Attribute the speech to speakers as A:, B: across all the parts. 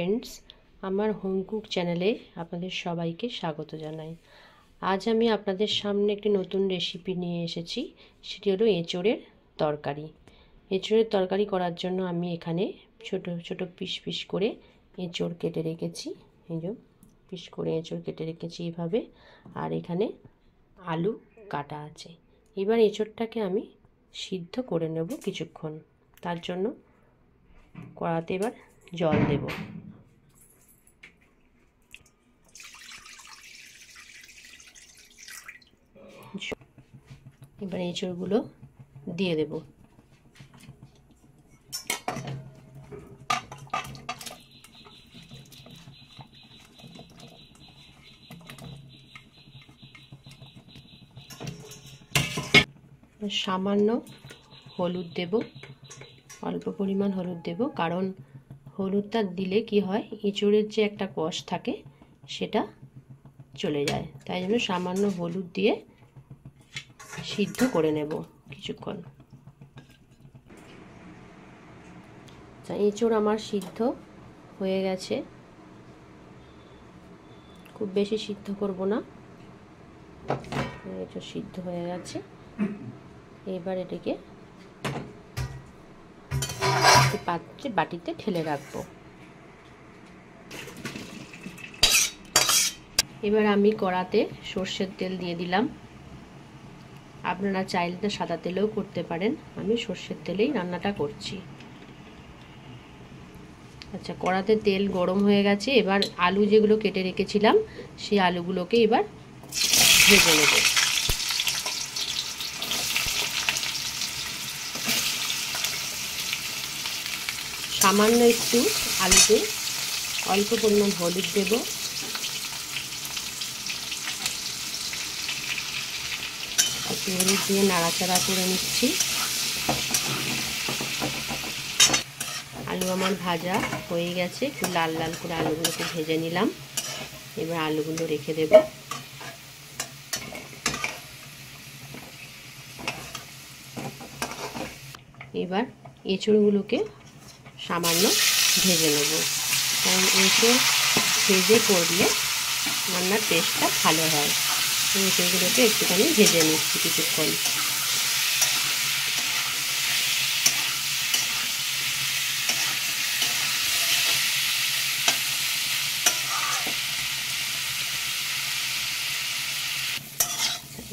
A: Friends আমার home cook চ্যানেলে আপনাদের সবাইকে স্বাগত জানাই। আজ আমি আপনাদের সামনে একটি নতুন রেসিপি নিয়ে এসেছি, সেটি হলো এঁচোড়ের তরকারি। এঁচোড়ের তরকারি করার জন্য আমি এখানে ছোট ছোট পিস পিস করে এঁচোড় কেটে রেখেছি। এই যে পিস করে এঁচোড় কেটে রেখেছি এইভাবে, আর এখানে আলু কাটা আছে। এবার এঁচোড়টাকে আমি সিদ্ধ করে নেব কিছুক্ষণ। তার জন্য কড়াতে এবার জল দেব। এবার এঁচোড়গুলো দিয়ে দেব। সামান্য হলুদ দেব, অল্প পরিমাণ হলুদ দেব, কারণ হলুদটা দিলে কি হয়, এঁচোড়ের যে একটা কষ থাকে সেটা চলে যায়। তাই জন্য সামান্য হলুদ দিয়ে সিদ্ধ করে নেব কিছুক্ষণ। এঁচোড় আমার সিদ্ধ হয়ে গেছে, খুব বেশি সিদ্ধ করব না। এঁচোড় সিদ্ধ হয়ে গেছে। এবার এটাকে পাত্রে বাটিতে ঢেলে রাখবো। এবার আমি কড়াতে সর্ষের তেল দিয়ে দিলাম। আপনারা চাইলে সাদা তেলেও করতে পারেন, আমি সর্ষের তেলেই রান্নাটা করছি। আচ্ছা, কড়াতে তেল গরম হয়ে গেছে। এবার আলু যেগুলো কেটে রেখেছিলাম সেই আলুগুলোকে এবার ভেজে নেব। সামান্য একটু আলুতে অল্প পরিমাণ হলুদ দেব, একটু হলুদ দিয়ে নাড়াচাড়া করে নিচ্ছি। আলু আমার ভাজা হয়ে গেছে, একটু লাল লাল করে আলুগুলোকে ভেজে নিলাম। এবার আলুগুলো রেখে দেব। এবার এঁচোড়গুলোকে সামান্য ভেজে নেব, কারণ এঁচোড় ভেজে করলে রান্নার টেস্টটা ভালো হয়। এঁচোড়গুলোকে একটুখানি ভেজে নিচ্ছি কিছুক্ষণ।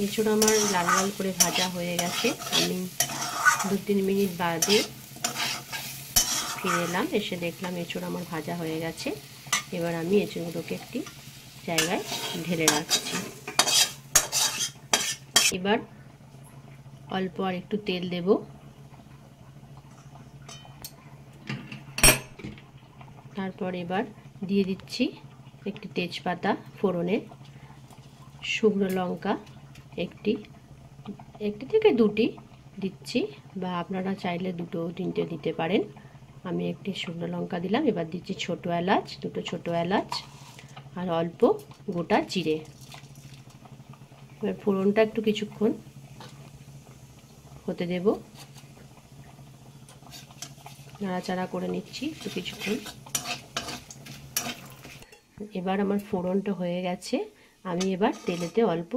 A: এঁচোড় আমার লাল লাল করে ভাজা হয়ে গেছে। আমি 2-3 মিনিট বাদে ফিরে এলাম, এসে দেখলাম এঁচোড় আমার ভাজা হয়ে গেছে। এবার আমি এঁচোড়গুলোকে একটি জায়গায় ঢেলে রাখছি। এবার অল্প আর একটু তেল দেব। তারপর এবার দিয়ে দিচ্ছি একটি তেজপাতা ফোড়নে, শুকনো লঙ্কা একটি থেকে দুটি দিচ্ছি, বা আপনারা চাইলে 2-3টে দিতে পারেন। আমি একটি শুকনো লঙ্কা দিলাম। এবার দিচ্ছি ছোটো এলাচ, 2টো ছোটো এলাচ, আর অল্প গোটা জিরে। এবার ফোড়নটা একটু কিছুক্ষণ হতে দেব, নাড়াচাড়া করে নিচ্ছি একটু কিছুক্ষণ। এবার আমার ফোড়নটা হয়ে গেছে। আমি এবার তেলেতে অল্প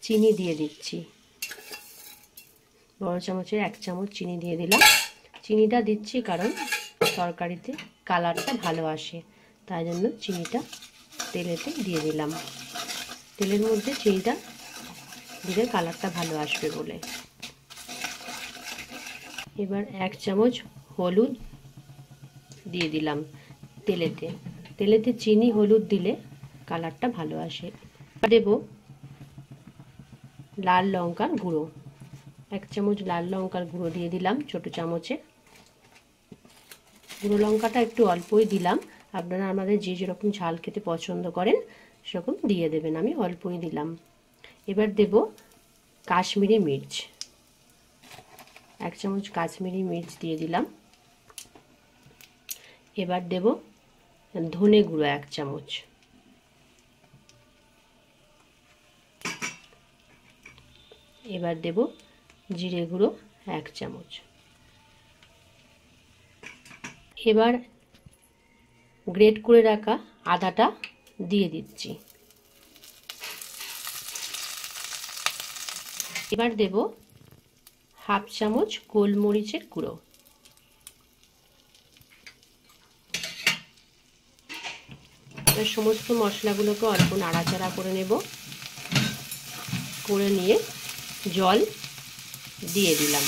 A: চিনি দিয়ে দিচ্ছি। বড় চামচের 1 চামচ চিনি দিয়ে দিলাম। চিনিটা দিচ্ছি কারণ তরকারিতে কালারটা ভালো আসে, তাই জন্য চিনিটা তেলেতে দিয়ে দিলাম। তেলের মধ্যে চিনিটা দিলে কালারটা ভালো আসবে বলে। এবার 1 চামচ হলুদ দিয়ে দিলাম তেলেতে চিনি হলুদ দিলে কালারটা ভালো আসে। দেব লাল লঙ্কার গুঁড়ো, 1 চামচ লাল লঙ্কার গুঁড়ো দিয়ে দিলাম ছোটো চামচে। গুঁড়ো লঙ্কাটা একটু অল্পই দিলাম, আপনারা আমাদের যে যেরকম ঝাল খেতে পছন্দ করেন সেরকম দিয়ে দেবেন, আমি অল্পই দিলাম। এবার দেব কাশ্মীরি মির্চ, 1 চামচ কাশ্মীরি মির্চ দিয়ে দিলাম। এবার দেব ধনে গুঁড়ো 1 চামচ, এবার দেব জিরে গুঁড়ো 1 চামচ। এবার গ্রেট করে রাখা আদাটা দিয়ে দিচ্ছি। এবার দেব হাফ চামচ গোলমরিচের গুঁড়ো। সমস্ত মশলাগুলোকে অল্প নাড়াচাড়া করে নেব। করে নিয়ে জল দিয়ে দিলাম।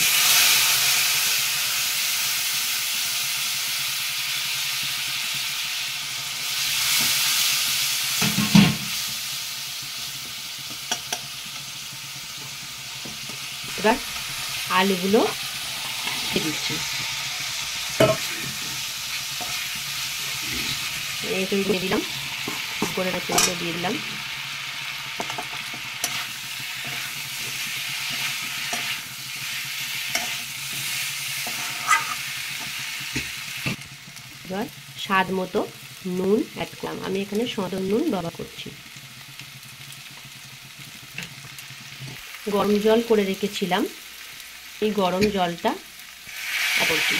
A: এবার আলুগুলো দিয়ে দিচ্ছি। এঁচড় দিয়ে দিলাম, করে এঁচড়গুলো দিয়ে দিলাম। এবার স্বাদ মতো নুন অ্যাড করলাম। আমি এখানে সাধারণ নুন ব্যবহার করছি। গরম জল করে রেখেছিলাম, এই গরম জলটা করছি।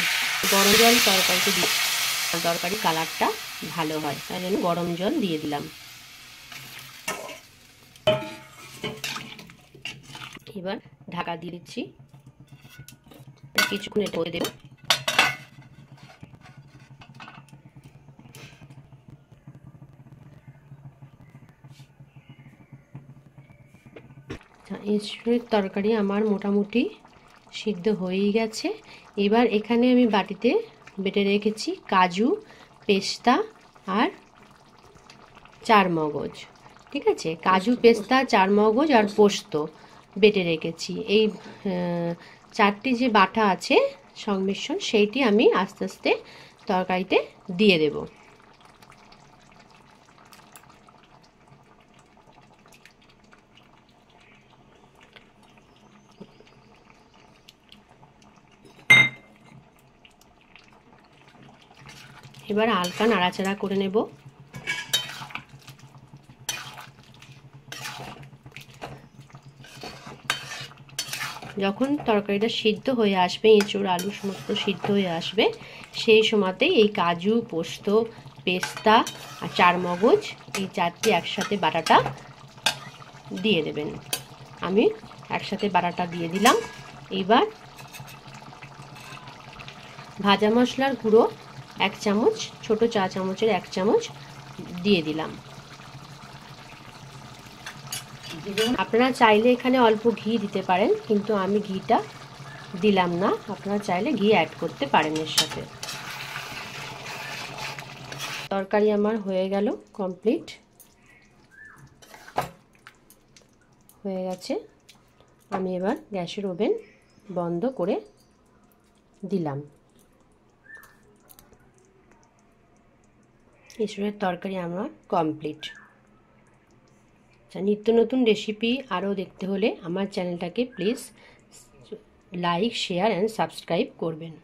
A: গরম জল তরকারিতে দিয়ে তরকারি কালারটা ভালো হয়, তাই জন্য গরম জল দিয়ে দিলাম। এবার ঢাকা দিয়ে দিচ্ছি, কিছুক্ষণ এটা হতে দেব। এঁচড়ের তরকারি আমার মোটামুটি সিদ্ধ হয়েই গেছে। এবার এখানে আমি বাটিতে বেটে রেখেছি কাজু, পেস্তা আর চারমগজ। ঠিক আছে, কাজু, পেস্তা, চারমগজ আর পোস্ত বেটে রেখেছি। এই চারটি যে বাটা আছে সংমিশ্রণ, সেইটি আমি আস্তে আস্তে তরকারিতে দিয়ে দেব। এবার হালকা নাড়াচাড়া করে নেব। যখন তরকারিটা সিদ্ধ হয়ে আসবে, এঁচড় আলু সমস্ত সিদ্ধ হয়ে আসবে, সেই সময়তেই এই কাজু, পোস্ত, পেস্তা আর চারমগজ এই চারটি একসাথে বাটাটা দিয়ে দেবেন। আমি একসাথে বাটাটা দিয়ে দিলাম। এবার ভাজা মশলার গুঁড়ো 1 চামচ, ছোট চা চামচের 1 চামচ দিয়ে দিলাম। আপনারা চাইলে এখানে অল্প ঘি দিতে পারেন, কিন্তু আমি ঘিটা দিলাম না। আপনারা চাইলে ঘি অ্যাড করতে পারেন এর সাথে। তরকারি আমার হয়ে গেল, কমপ্লিট হয়ে গেছে। আমি এবার গ্যাসের ওভেন বন্ধ করে দিলাম। এঁচড়ের তরকারি আমার কমপ্লিট। নিত্য নতুন রেসিপি আরও দেখতে হলে আমার চ্যানেলটাকে please like, share and subscribe করবেন।